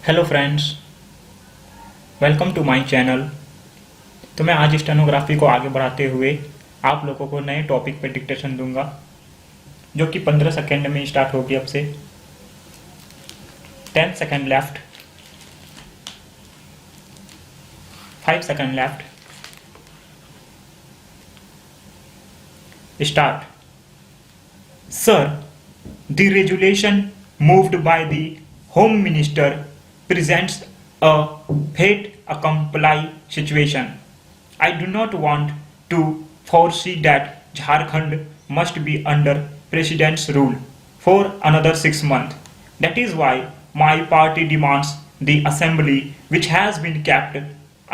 Hello friends, welcome to my channel. तो मैं आज स्टेनोग्राफी को आगे बढ़ाते हुए आप लोगों को नए टॉपिक पे डिक्टेशन दूंगा, जो कि 15 सेकेंड में स्टार्ट होगी। अब से 10 second left, 5 second left, start. Sir, the resolution moved by the Home Minister presents a fait accompli situation. I do not want to foresee that Jharkhand must be under President's rule for another 6 months. That is why my party demands the assembly, which has been kept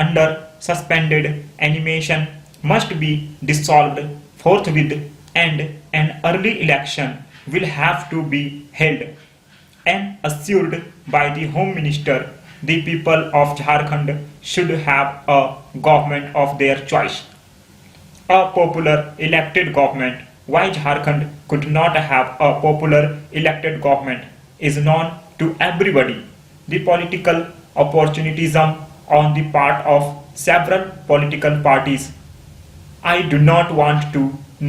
under suspended animation, must be dissolved forthwith, and an early election will have to be held and assured by the Home Minister. The people of Jharkhand should have a government of their choice, a popular elected government. Why Jharkhand could not have a popular elected government is known to everybody. The political opportunism on the part of several political parties, I do not want to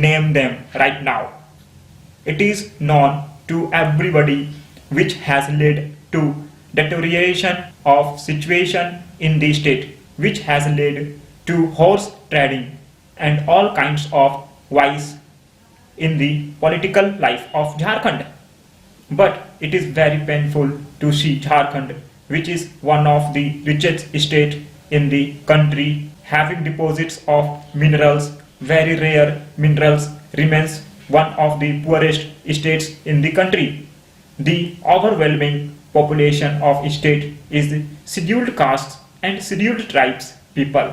name them right now. It is known to everybody, which has led to deterioration of situation in the state, which has led to horse trading and all kinds of vice in the political life of Jharkhand. But it is very painful to see Jharkhand, which is one of the richest state in the country, having deposits of minerals, very rare minerals, remains one of the poorest states in the country. The overwhelming population of state is the scheduled castes and scheduled tribes people,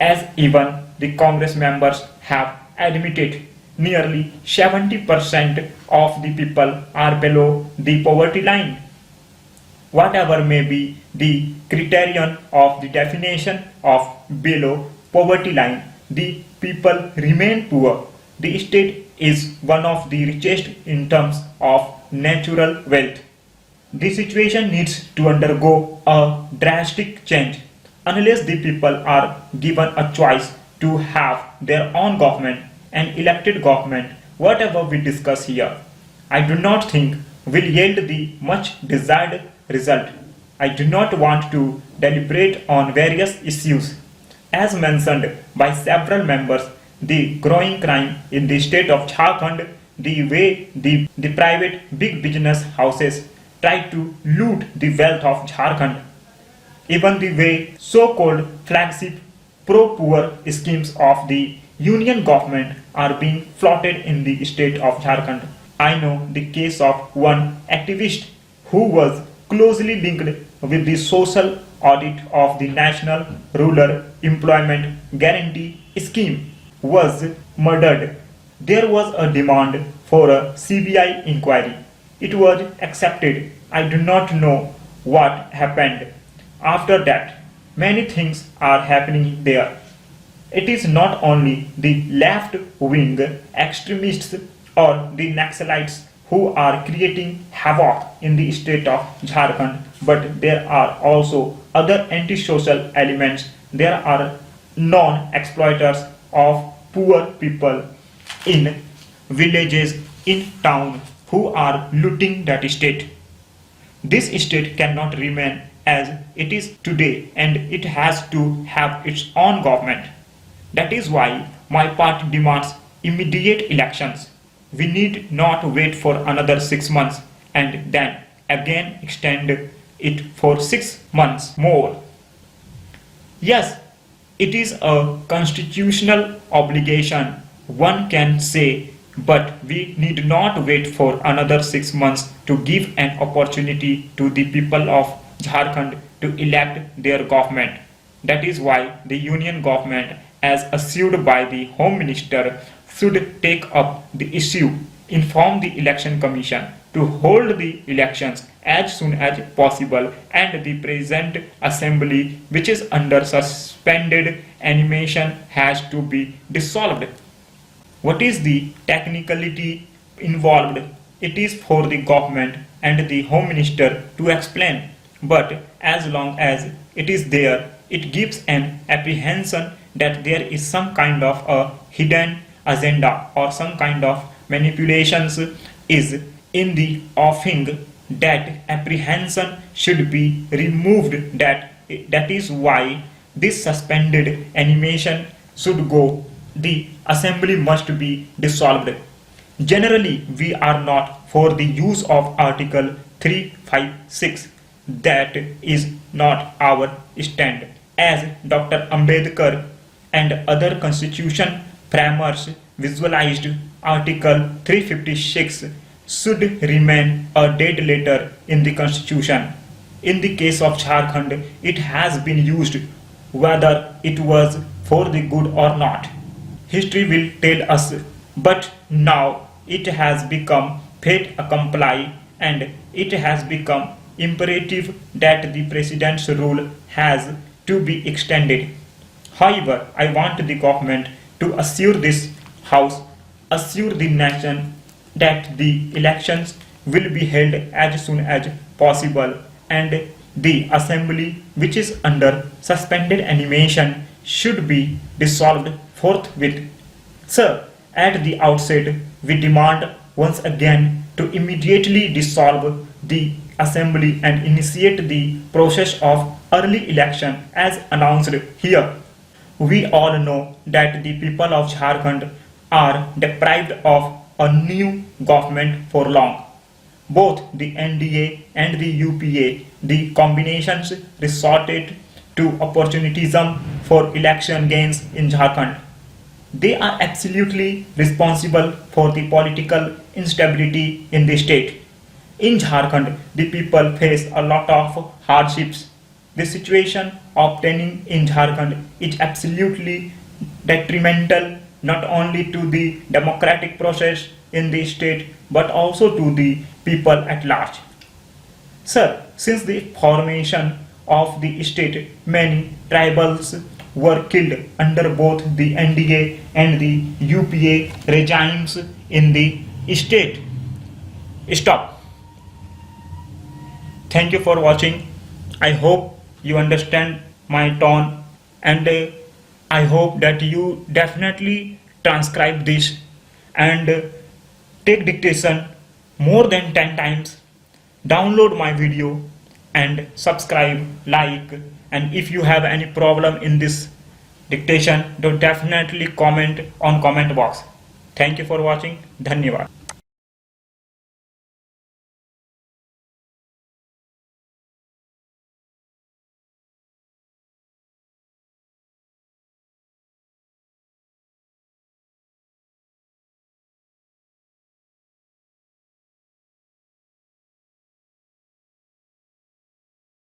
as even the Congress members have admitted. Nearly 70% of the people are below the poverty line. Whatever may be the criterion of the definition of below poverty line, the people remain poor. The state is one of the richest in terms of natural wealth. The situation needs to undergo a drastic change unless the people are given a choice to have their own government and elected government. Whatever we discuss here, I do not think will yield the much desired result. I do not want to deliberate on various issues. As mentioned by several members, the growing crime in the state of Jharkhand, the way the private big business houses try to loot the wealth of Jharkhand, even the way so-called flagship pro-poor schemes of the union government are being floated in the state of Jharkhand. I know the case of one activist who was closely linked with the social audit of the National Rural Employment Guarantee Scheme was murdered. There was a demand for a CBI inquiry. It was accepted. I do not know what happened after that. Many things are happening there. It is not only the left-wing extremists or the Naxalites who are creating havoc in the state of Jharkhand, but there are also other antisocial elements. There are non-exploiters of poor people in villages, in town, who are looting that state. This state cannot remain as it is today, and it has to have its own government. That is why my party demands immediate elections. We need not wait for another 6 months and then again extend it for 6 months more. Yes, it is a constitutional obligation, one can say, but we need not wait for another 6 months to give an opportunity to the people of Jharkhand to elect their government. That is why the union government, as assured by the Home Minister, should take up the issue, inform the election commission to hold the elections as soon as possible, and the present assembly, which is under suspended animation, has to be dissolved. What is the technicality involved? It is for the government and the Home Minister to explain. but as long as it is there, it gives an apprehension that there is some kind of a hidden agenda or some kind of manipulations is in the offing. That apprehension should be removed. That is why this suspended animation should go. The assembly must be dissolved. Generally, we are not for the use of Article 356. That is not our stand. As Dr. Ambedkar and other constitution framers visualized, Article 356 should remain a dead letter in the constitution. In the case of Jharkhand, it has been used, whether it was for the good or not. History will tell us, but now it has become fait accompli and it has become imperative that the president's rule has to be extended. However, I want the government to assure this House, assure the nation that the elections will be held as soon as possible and the assembly, which is under suspended animation, should be dissolved forthwith. Sir, at the outset, we demand once again to immediately dissolve the assembly and initiate the process of early election as announced here. We all know that the people of Jharkhand are deprived of a new government for long. Both the NDA and the UPA, the combinations resorted to opportunism for election gains in Jharkhand. They are absolutely responsible for the political instability in the state. In Jharkhand, the people face a lot of hardships. The situation obtaining in Jharkhand is absolutely detrimental not only to the democratic process in the state but also to the people at large. Sir, since the formation of the state, many tribals were killed under both the NDA and the UPA regimes in the state. Stop. Thank you for watching. I hope you understand my tone and I hope that you definitely transcribe this and take dictation more than 10 times. Download my video and subscribe, like, and if you have any problem in this dictation, do definitely comment on comment box. Thank you for watching. Dhanyavad.